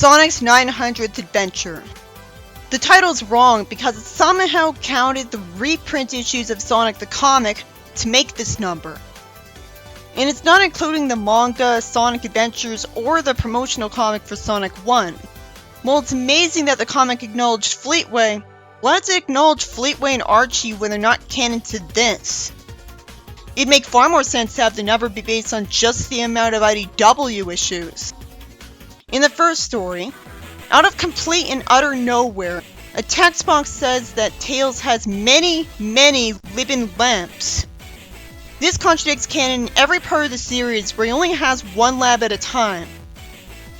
Sonic's 900th Adventure. The title's wrong because it somehow counted the reprint issues of Sonic the Comic to make this number. And it's not including the manga, Sonic Adventures, or the promotional comic for Sonic 1. While it's amazing that the comic acknowledged Fleetway, why does it acknowledge Fleetway and Archie when they're not canon to this? It'd make far more sense to have the number be based on just the amount of IDW issues. In the first story, out of complete and utter nowhere, a text box says that Tails has many living lamps. This contradicts canon in every part of the series where he only has one lab at a time.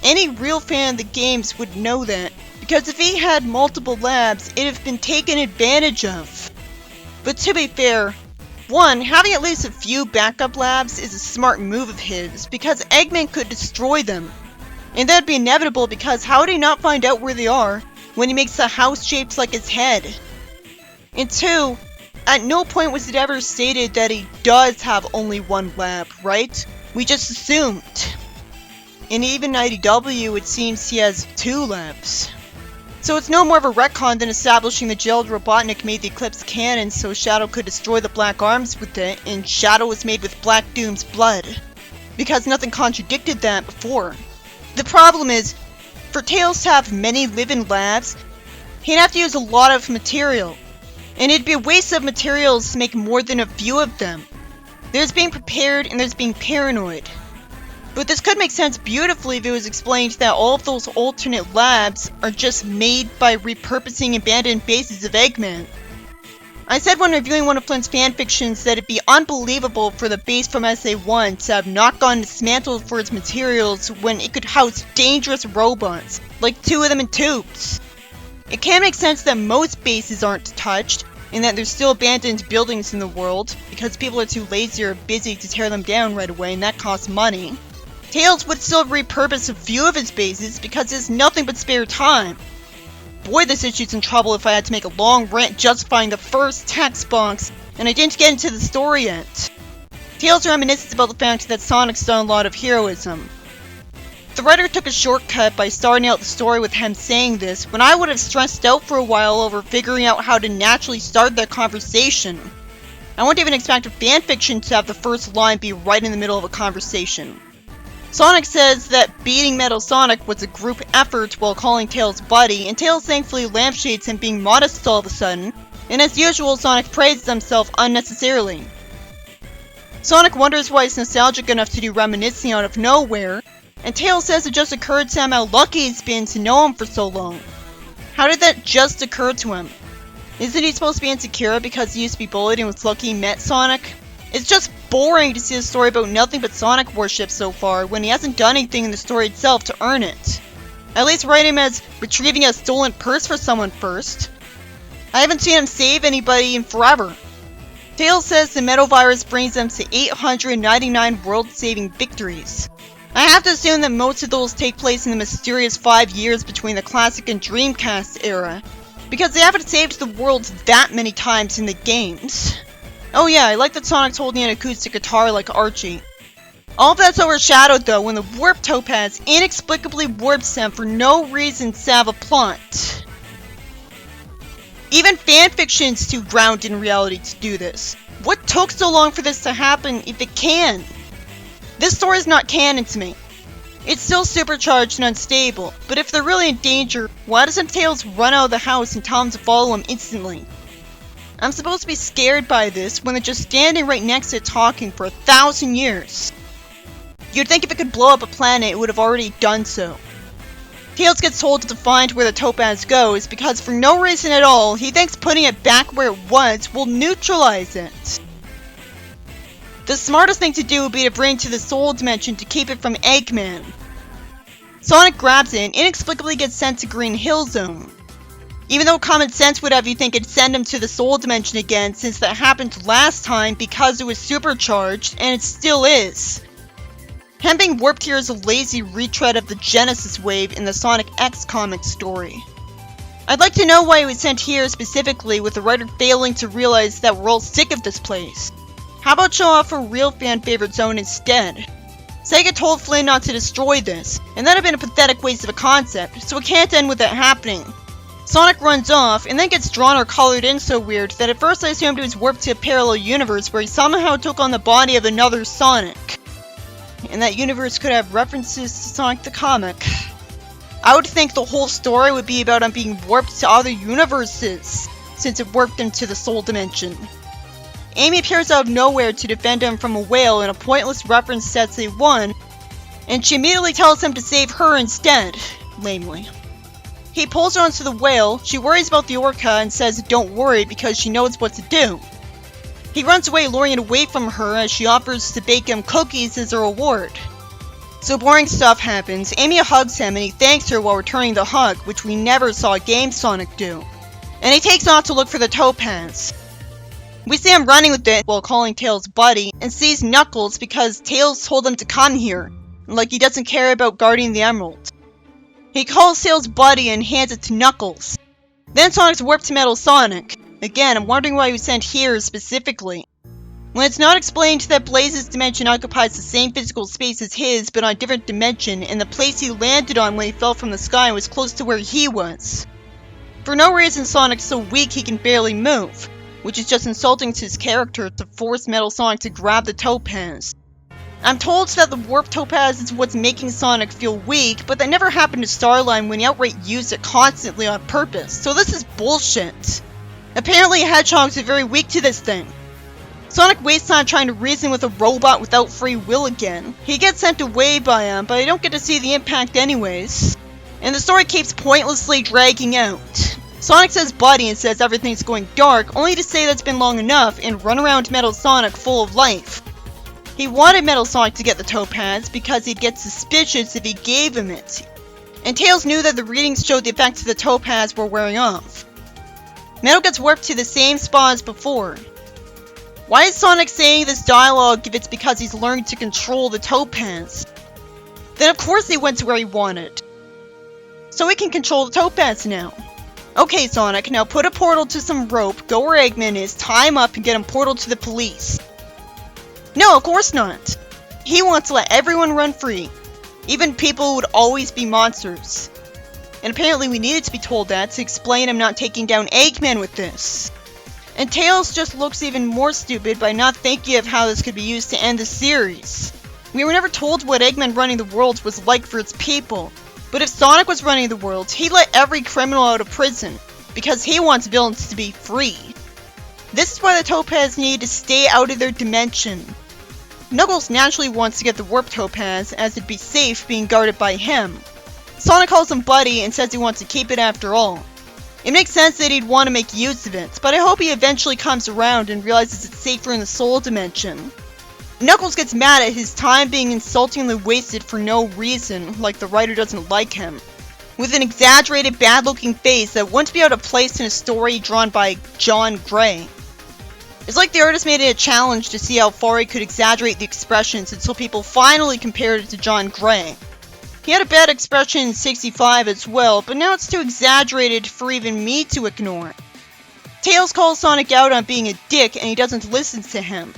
Any real fan of the games would know that, because if he had multiple labs, it'd have been taken advantage of. But to be fair, one, having at least a few backup labs is a smart move of his, because Eggman could destroy them. And that'd be inevitable because how would he not find out where they are when he makes the house shaped like his head? And two, at no point was it ever stated that he does have only one lab, right? We just assumed. And even IDW, it seems he has 2 labs. So it's no more of a retcon than establishing the jailed Robotnik made the Eclipse cannon so Shadow could destroy the Black Arms with it, and Shadow was made with Black Doom's blood. Because nothing contradicted that before. The problem is, for Tails to have many living labs, he'd have to use a lot of material. And it'd be a waste of materials to make more than a few of them. There's being prepared and there's being paranoid. But this could make sense beautifully if it was explained that all of those alternate labs are just made by repurposing abandoned bases of Eggman. I said when reviewing one of Flint's fanfictions that it'd be unbelievable for the base from SA1 to have not gotten dismantled for its materials when it could house dangerous robots, like 2 of them in tubes. It can make sense that most bases aren't touched, and that there's still abandoned buildings in the world, because people are too lazy or busy to tear them down right away and that costs money. Tails would still repurpose a few of his bases because there's nothing but spare time. Boy, this issue's in trouble if I had to make a long rant justifying the first text box, and I didn't get into the story yet. Tails reminisces about the fact that Sonic's done a lot of heroism. The writer took a shortcut by starting out the story with him saying this, when I would have stressed out for a while over figuring out how to naturally start that conversation. I wouldn't even expect a fanfiction to have the first line be right in the middle of a conversation. Sonic says that beating Metal Sonic was a group effort while calling Tails buddy, and Tails thankfully lampshades him being modest all of a sudden, and as usual Sonic praises himself unnecessarily. Sonic wonders why he's nostalgic enough to do reminiscing out of nowhere, and Tails says it just occurred to him how lucky he's been to know him for so long. How did that just occur to him? Isn't he supposed to be insecure because he used to be bullied and was lucky he met Sonic? It's just boring to see a story about nothing but Sonic worship so far when he hasn't done anything in the story itself to earn it. At least write him as retrieving a stolen purse for someone first. I haven't seen him save anybody in forever. Tails says the Metal Virus brings them to 899 world-saving victories. I have to assume that most of those take place in the mysterious 5 years between the Classic and Dreamcast era, because they haven't saved the world that many times in the games. Oh yeah, I like that Sonic's holding an acoustic guitar like Archie. All of that's overshadowed though when the Warp Topaz inexplicably warps them for no reason to have a plot. Even fanfiction's too grounded in reality to do this. What took so long for this to happen if it can? This story's not canon to me. It's still supercharged and unstable, but if they're really in danger, why doesn't Tails run out of the house and tell them to follow him instantly? I'm supposed to be scared by this when they're just standing right next to it talking for 1,000 years. You'd think if it could blow up a planet, it would have already done so. Tails gets told to find where the Topaz goes because for no reason at all, he thinks putting it back where it was will neutralize it. The smartest thing to do would be to bring it to the Soul Dimension to keep it from Eggman. Sonic grabs it and inexplicably gets sent to Green Hill Zone. Even though common sense would have you think it'd send him to the Soul Dimension again since that happened last time because it was supercharged, and it still is. Him being warped here is a lazy retread of the Genesis wave in the Sonic X comic story. I'd like to know why he was sent here specifically with the writer failing to realize that we're all sick of this place. How about show off a real fan favorite zone instead? Sega told Flynn not to destroy this, and that had been a pathetic waste of a concept, so it can't end with that happening. Sonic runs off, and then gets drawn or colored in so weird that at first I assumed he was warped to a parallel universe where he somehow took on the body of another Sonic. And that universe could have references to Sonic the comic. I would think the whole story would be about him being warped to other universes, since it warped him to the Soul Dimension. Amy appears out of nowhere to defend him from a whale in a pointless reference that they won, and she immediately tells him to save her instead, lamely. He pulls her onto the whale, she worries about the orca and says don't worry because she knows what to do. He runs away, luring it away from her as she offers to bake him cookies as a reward. So boring stuff happens, Amy hugs him and he thanks her while returning the hug, which we never saw Game Sonic do. And he takes off to look for the Topaz. We see him running with it while calling Tails buddy, and sees Knuckles because Tails told him to come here, like he doesn't care about guarding the emerald. He calls Tails buddy and hands it to Knuckles. Then Sonic's warped to Metal Sonic. Again, I'm wondering why he was sent here specifically. When it's not explained that Blaze's dimension occupies the same physical space as his, but on a different dimension, and the place he landed on when he fell from the sky was close to where he was. For no reason, Sonic's so weak he can barely move, which is just insulting to his character to force Metal Sonic to grab the Topaz. I'm told that the warped Topaz is what's making Sonic feel weak, but that never happened to Starline when he outright used it constantly on purpose, so this is bullshit. Apparently hedgehogs are very weak to this thing. Sonic wastes time trying to reason with a robot without free will again. He gets sent away by him, but I don't get to see the impact anyways. And the story keeps pointlessly dragging out. Sonic says buddy and says everything's going dark, only to say that's been long enough and run around Metal Sonic full of life. He wanted Metal Sonic to get the Topaz because he'd get suspicious if he gave him it. And Tails knew that the readings showed the effects of the Topaz were wearing off. Metal gets warped to the same spot as before. Why is Sonic saying this dialogue if it's because he's learned to control the Topaz? Then of course he went to where he wanted. So he can control the Topaz now. Okay Sonic, now put a portal to some rope, go where Eggman is, tie him up and get him portal to the police. No, of course not. He wants to let everyone run free. Even people who would always be monsters. And apparently we needed to be told that to explain him not taking down Eggman with this. And Tails just looks even more stupid by not thinking of how this could be used to end the series. We were never told what Eggman running the world was like for its people. But if Sonic was running the world, he'd let every criminal out of prison, because he wants villains to be free. This is why the Topaz need to stay out of their dimension. Knuckles naturally wants to get the Warp Topaz, as it'd be safe being guarded by him. Sonic calls him buddy and says he wants to keep it after all. It makes sense that he'd want to make use of it, but I hope he eventually comes around and realizes it's safer in the Soul Dimension. Knuckles gets mad at his time being insultingly wasted for no reason, like the writer doesn't like him. With an exaggerated, bad-looking face that wouldn't be out of place in a story drawn by John Gray. It's like the artist made it a challenge to see how far he could exaggerate the expressions until people finally compared it to John Gray. He had a bad expression in 65 as well, but now it's too exaggerated for even me to ignore. Tails calls Sonic out on being a dick and he doesn't listen to him.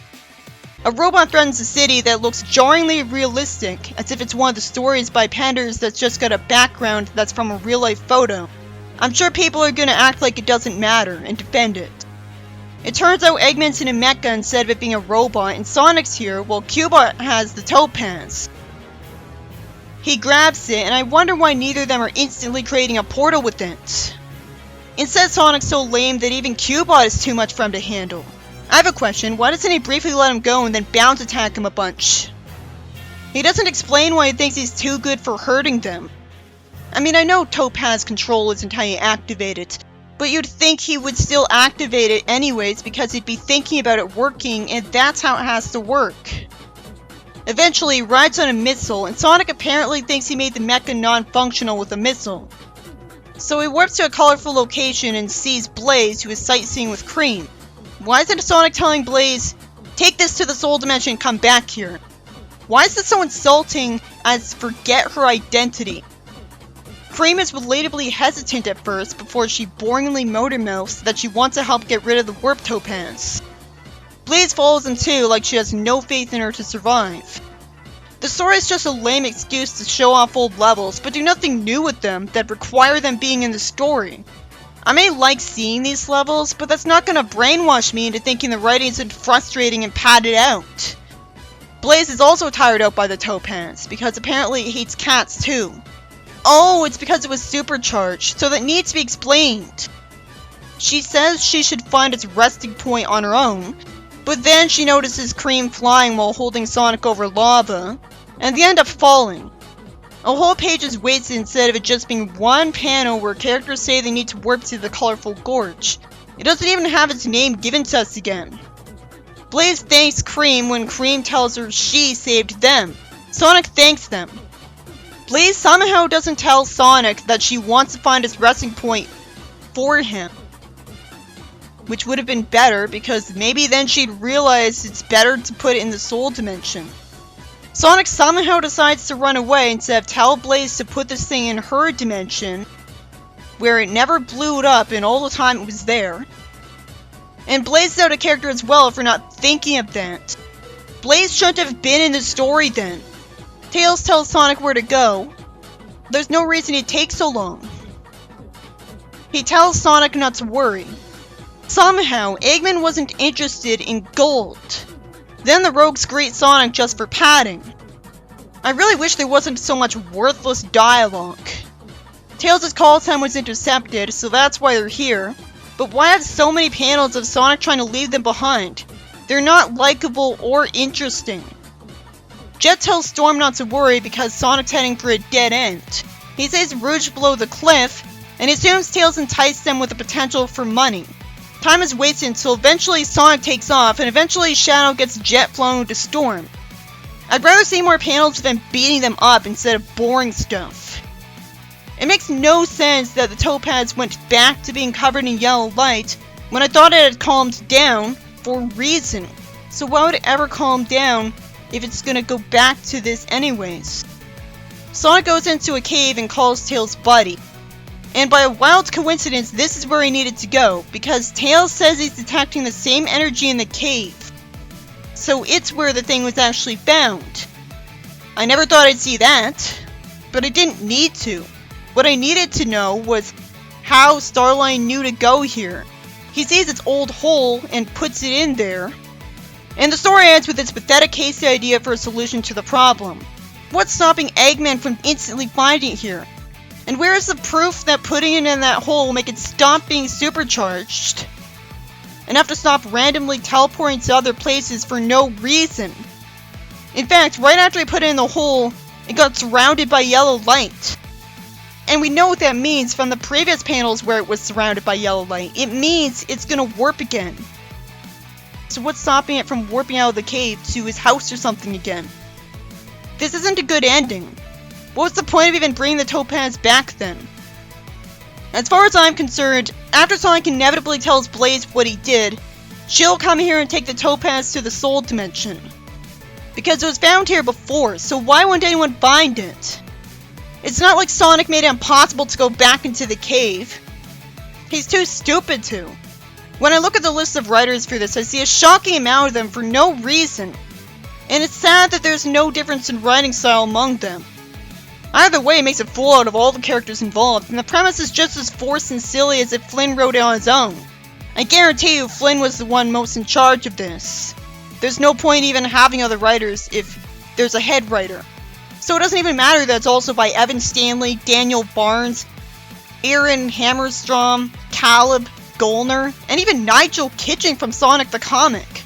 A robot threatens a city that looks jarringly realistic, as if it's one of the stories by Panders that's just got a background that's from a real-life photo. I'm sure people are gonna act like it doesn't matter and defend it. It turns out Eggman's in a mecha instead of it being a robot, and Sonic's here while Cubot has the Topaz. He grabs it, and I wonder why neither of them are instantly creating a portal with it. Instead, Sonic's so lame that even Cubot is too much for him to handle. I have a question, why doesn't he briefly let him go and then bounce attack him a bunch? He doesn't explain why he thinks he's too good for hurting them. I mean, I know Topaz control isn't how you activate it, but you'd think he would still activate it anyways because he'd be thinking about it working, and that's how it has to work. Eventually, he rides on a missile, and Sonic apparently thinks he made the mecha non-functional with a missile. So he warps to a colorful location and sees Blaze, who is sightseeing with Cream. Why isn't Sonic telling Blaze, take this to the Soul Dimension and come back here? Why is this so insulting as forget her identity? Cream is relatably hesitant at first before she boringly motor-mouths that she wants to help get rid of the Warp Topaz. Blaze follows him too, like she has no faith in her to survive. The story is just a lame excuse to show off old levels, but do nothing new with them that require them being in the story. I may like seeing these levels, but that's not gonna brainwash me into thinking the writing isn't frustrating and padded out. Blaze is also tired out by the Topaz, because apparently he hates cats too. Oh, it's because it was supercharged, so that needs to be explained. She says she should find its resting point on her own, but then she notices Cream flying while holding Sonic over lava, and they end up falling. A whole page is wasted instead of it just being one panel where characters say they need to warp to the colorful gorge. It doesn't even have its name given to us again. Blaze thanks Cream when Cream tells her she saved them. Sonic thanks them. Blaze somehow doesn't tell Sonic that she wants to find his resting point for him. Which would have been better, because maybe then she'd realize it's better to put it in the Soul Dimension. Sonic somehow decides to run away instead of tell Blaze to put this thing in her dimension, where it never blew it up in all the time it was there. And Blaze is out of character as well for not thinking of that. Blaze shouldn't have been in the story then. Tails tells Sonic where to go. There's no reason it takes so long. He tells Sonic not to worry. Somehow, Eggman wasn't interested in gold. Then the rogues greet Sonic just for padding. I really wish there wasn't so much worthless dialogue. Tails' call time was intercepted, so that's why they're here. But why have so many panels of Sonic trying to leave them behind? They're not likable or interesting. Jet tells Storm not to worry because Sonic's heading for a dead end. He says Rouge below the cliff, and assumes Tails enticed them with the potential for money. Time is wasted until eventually Sonic takes off, and eventually Shadow gets Jet flown to Storm. I'd rather see more panels of them beating them up instead of boring stuff. It makes no sense that the Topaz went back to being covered in yellow light when I thought it had calmed down for a reason. So why would it ever calm down if it's gonna go back to this anyways? Sonic goes into a cave and calls Tails buddy. And by a wild coincidence, this is where he needed to go, because Tails says he's detecting the same energy in the cave. So it's where the thing was actually found. I never thought I'd see that, but I didn't need to. What I needed to know was how Starline knew to go here. He sees its old hole and puts it in there. And the story ends with its pathetic hasty idea for a solution to the problem. What's stopping Eggman from instantly finding it here? And where is the proof that putting it in that hole will make it stop being supercharged? And have to stop randomly teleporting to other places for no reason. In fact, right after I put it in the hole, it got surrounded by yellow light. And we know what that means from the previous panels where it was surrounded by yellow light. It means it's gonna warp again. So what's stopping it from warping out of the cave to his house or something again? This isn't a good ending. What was the point of even bringing the Topaz back then? As far as I'm concerned, after Sonic inevitably tells Blaze what he did, she'll come here and take the Topaz to the Soul Dimension. Because it was found here before, so why wouldn't anyone find it? It's not like Sonic made it impossible to go back into the cave. He's too stupid to. When I look at the list of writers for this, I see a shocking amount of them for no reason. And it's sad that there's no difference in writing style among them. Either way, it makes a fool out of all the characters involved, and the premise is just as forced and silly as if Flynn wrote it on his own. I guarantee you Flynn was the one most in charge of this. There's no point even having other writers if there's a head writer. So it doesn't even matter that it's also by Evan Stanley, Daniel Barnes, Aaron Hammerstrom, Caleb Golner, and even Nigel Kitchen from Sonic the Comic.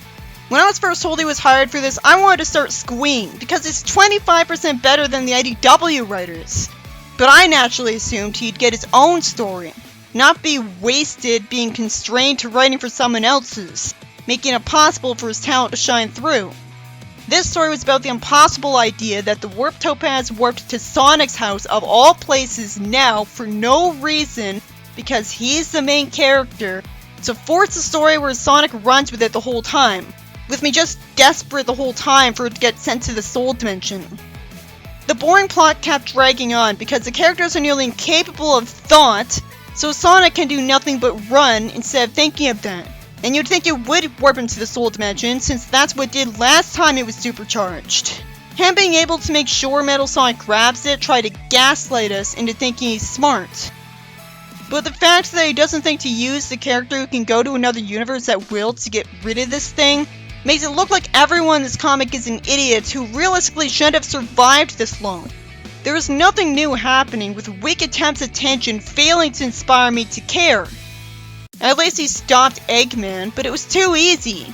When I was first told he was hired for this, I wanted to start squeeing, because it's 25% better than the IDW writers. But I naturally assumed he'd get his own story, not be wasted being constrained to writing for someone else's, making it possible for his talent to shine through. This story was about the impossible idea that the Warp Topaz warped to Sonic's house of all places now for no reason, because he's the main character, to force a story where Sonic runs with it the whole time. With me just desperate the whole time for it to get sent to the Soul Dimension. The boring plot kept dragging on because the characters are nearly incapable of thought, so Sonic can do nothing but run instead of thinking of that. And you'd think it would warp into the Soul Dimension since that's what it did last time it was supercharged. Him being able to make sure Metal Sonic grabs it tried to gaslight us into thinking he's smart. But the fact that he doesn't think to use the character who can go to another universe at will to get rid of this thing makes it look like everyone in this comic is an idiot who realistically shouldn't have survived this long. There is nothing new happening, with weak attempts at tension failing to inspire me to care. At least he stopped Eggman, but it was too easy.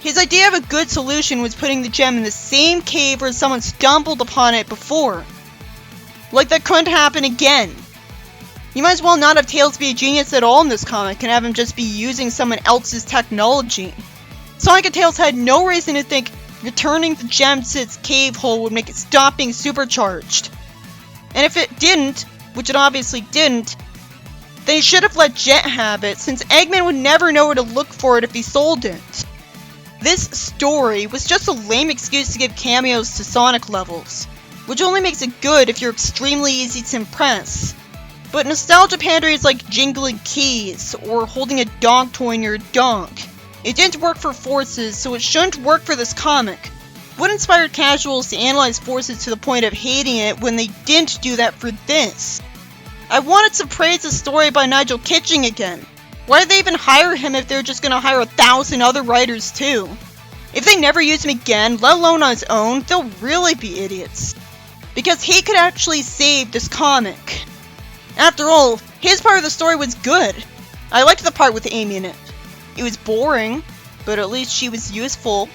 His idea of a good solution was putting the gem in the same cave where someone stumbled upon it before. Like that couldn't happen again. You might as well not have Tails be a genius at all in this comic and have him just be using someone else's technology. Sonic and Tails had no reason to think returning the gem to its cave hole would make it stop being supercharged. And if it didn't, which it obviously didn't, they should have let Jet have it, since Eggman would never know where to look for it if he sold it. This story was just a lame excuse to give cameos to Sonic levels, which only makes it good if you're extremely easy to impress. But nostalgia panderings like jingling keys, or holding a dog toy near a dog, it didn't work for Forces, so it shouldn't work for this comic. What inspired casuals to analyze Forces to the point of hating it when they didn't do that for this? I wanted to praise the story by Nigel Kitching again. Why did they even hire him if they're just gonna hire 1,000 other writers too? If they never use him again, let alone on his own, they'll really be idiots. Because he could actually save this comic. After all, his part of the story was good. I liked the part with Amy in it. It was boring, but at least she was useful.